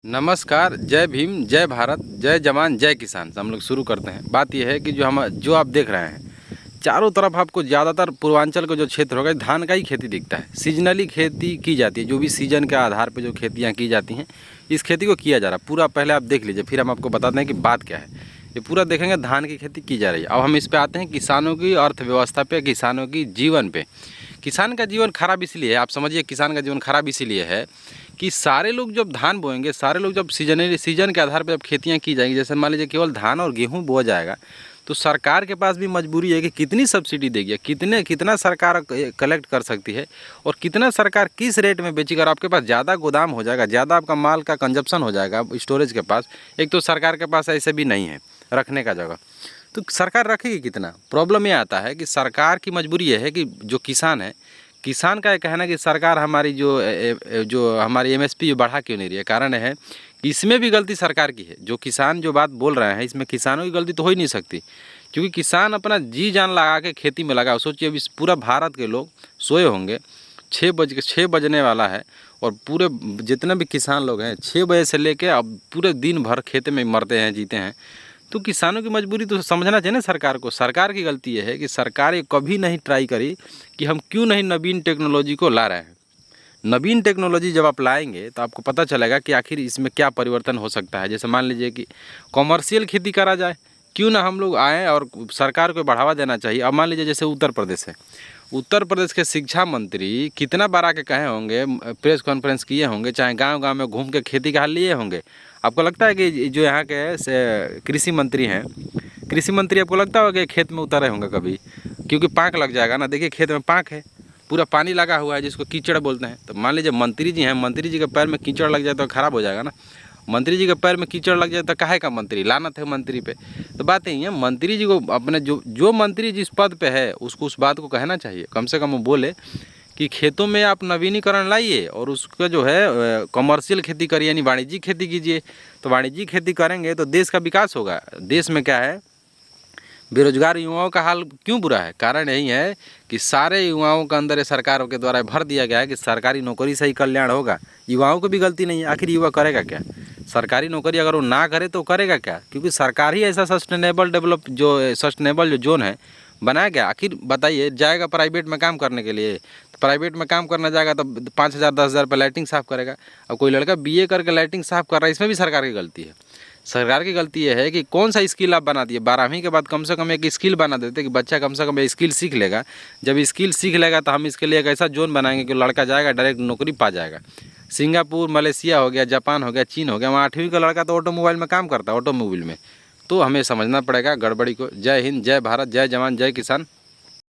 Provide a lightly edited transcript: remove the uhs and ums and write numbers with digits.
नमस्कार, जय भीम, जय भारत, जय जवान, जय किसान से हम लोग शुरू करते हैं। बात यह है कि जो आप देख रहे हैं, चारों तरफ आपको ज़्यादातर पूर्वांचल का जो क्षेत्र होगा धान का ही खेती दिखता है। सीजनली खेती की जाती है, जो भी सीजन के आधार पर जो खेतियाँ की जाती हैं, इस खेती को किया जा रहा है। पूरा पहले आप देख लीजिए, फिर हम आपको बताते हैं कि बात क्या है। ये पूरा देखेंगे, धान की खेती की जा रही है। अब हम इस पर आते हैं किसानों की अर्थव्यवस्था पे, किसानों की जीवन पे। किसान का जीवन खराब इसलिए है, आप समझिए किसान का जीवन खराब इसीलिए है कि सारे लोग जब धान बोएंगे, सारे लोग जब सीजन के आधार पर जब खेतियाँ की जाएंगी, जैसे मान लीजिए केवल धान और गेहूँ बोया जाएगा, तो सरकार के पास भी मजबूरी है कि कितनी सब्सिडी देगी, कितना सरकार कलेक्ट कर सकती है और कितना सरकार किस रेट में बेचेगी। अगर आपके पास ज़्यादा गोदाम हो जाएगा, ज़्यादा आपका माल का कंजप्शन हो जाएगा स्टोरेज के पास, एक तो सरकार के पास ऐसे भी नहीं है रखने का जगह, तो सरकार रखेगी कितना। प्रॉब्लम ये आता है कि सरकार की मजबूरी ये है कि जो किसान है, किसान का ये कहना है कि सरकार हमारी जो हमारी एमएसपी जो बढ़ा क्यों नहीं रही है। कारण है कि इसमें भी गलती सरकार की है। जो किसान जो बात बोल रहे हैं, इसमें किसानों की गलती तो हो ही नहीं सकती, क्योंकि किसान अपना जी जान लगा के खेती में लगा। सोचिए, अब इस पूरा भारत के लोग सोए होंगे, 6 बजने वाला है और पूरे जितने भी किसान लोग हैं 6 बजे से लेके अब पूरे दिन भर खेत में मरते हैं, जीते हैं। तो किसानों की मजबूरी तो समझना चाहिए ना सरकार को। सरकार की गलती ये है कि सरकार ये कभी नहीं ट्राई करी कि हम क्यों नहीं नवीन टेक्नोलॉजी को ला रहे हैं। नवीन टेक्नोलॉजी जब आप लाएंगे तो आपको पता चलेगा कि आखिर इसमें क्या परिवर्तन हो सकता है। जैसे मान लीजिए कि कॉमर्शियल खेती करा जाए, क्यों ना हम लोग आएँ और सरकार को बढ़ावा देना चाहिए। अब मान लीजिए जैसे उत्तर प्रदेश है, उत्तर प्रदेश के शिक्षा मंत्री कितना बार आके कहे होंगे, प्रेस कॉन्फ्रेंस किए होंगे, चाहे गांव-गांव में घूम के खेती का हाल लिए होंगे। आपको लगता है कि जो यहाँ के कृषि मंत्री हैं, कृषि मंत्री आपको लगता होगा कि खेत में उतरे होंगे कभी? क्योंकि पाँक लग जाएगा ना। देखिए खेत में पाँक है, पूरा पानी लगा हुआ है, जिसको कीचड़ बोलते हैं। तो मान लीजिए मंत्री जी हैं, मंत्री जी के पैर में कीचड़ लग जाए तो ख़राब हो जाएगा ना। मंत्री जी के पैर में कीचड़ लग जाए तो काहे का मंत्री, लानत है मंत्री पे। तो बात यही है, मंत्री जी को अपने जो मंत्री जिस पद पे है उसको उस बात को कहना चाहिए। कम से कम वो बोले कि खेतों में आप नवीनीकरण लाइए और उसका जो है कमर्शियल खेती करिए, यानी वाणिज्यिक खेती कीजिए। तो वाणिज्यिक खेती करेंगे तो देश का विकास होगा। देश में क्या है, बेरोजगार युवाओं का हाल क्यों बुरा है? कारण यही है कि सारे युवाओं के अंदर सरकार के द्वारा भर दिया गया है कि सरकारी नौकरी से ही कल्याण होगा। युवाओं को भी गलती नहीं है, आखिर युवा करेगा क्या? सरकारी नौकरी अगर वो ना करे तो करेगा क्या? क्योंकि सरकार ही ऐसा सस्टेनेबल जो जोन है बनाया गया। आखिर बताइए, जाएगा प्राइवेट में काम करने के लिए, तो प्राइवेट में काम करना जाएगा तो 5,000 10,000 रुपये लाइटिंग साफ़ करेगा। अब कोई लड़का बीए करके लाइटिंग साफ़ कर रहा है, इसमें भी सरकार की गलती है। सरकार की गलती यह है कि कौन सा स्किल आप बना दिए। 12वीं के बाद कम से कम एक स्किल बना देते कि बच्चा कम से कम स्किल सीख लेगा। जब स्किल सीख लेगा तो हम इसके लिए एक ऐसा जोन बनाएंगे कि लड़का जाएगा डायरेक्ट नौकरी पा जाएगा। सिंगापुर, मलेशिया हो गया, जापान हो गया, चीन हो गया, वहाँ 8वीं का लड़का तो ऑटोमोबाइल में काम करता है, ऑटोमोबाइल में। तो हमें समझना पड़ेगा गड़बड़ी को। जय हिंद, जय भारत, जय जवान, जय किसान।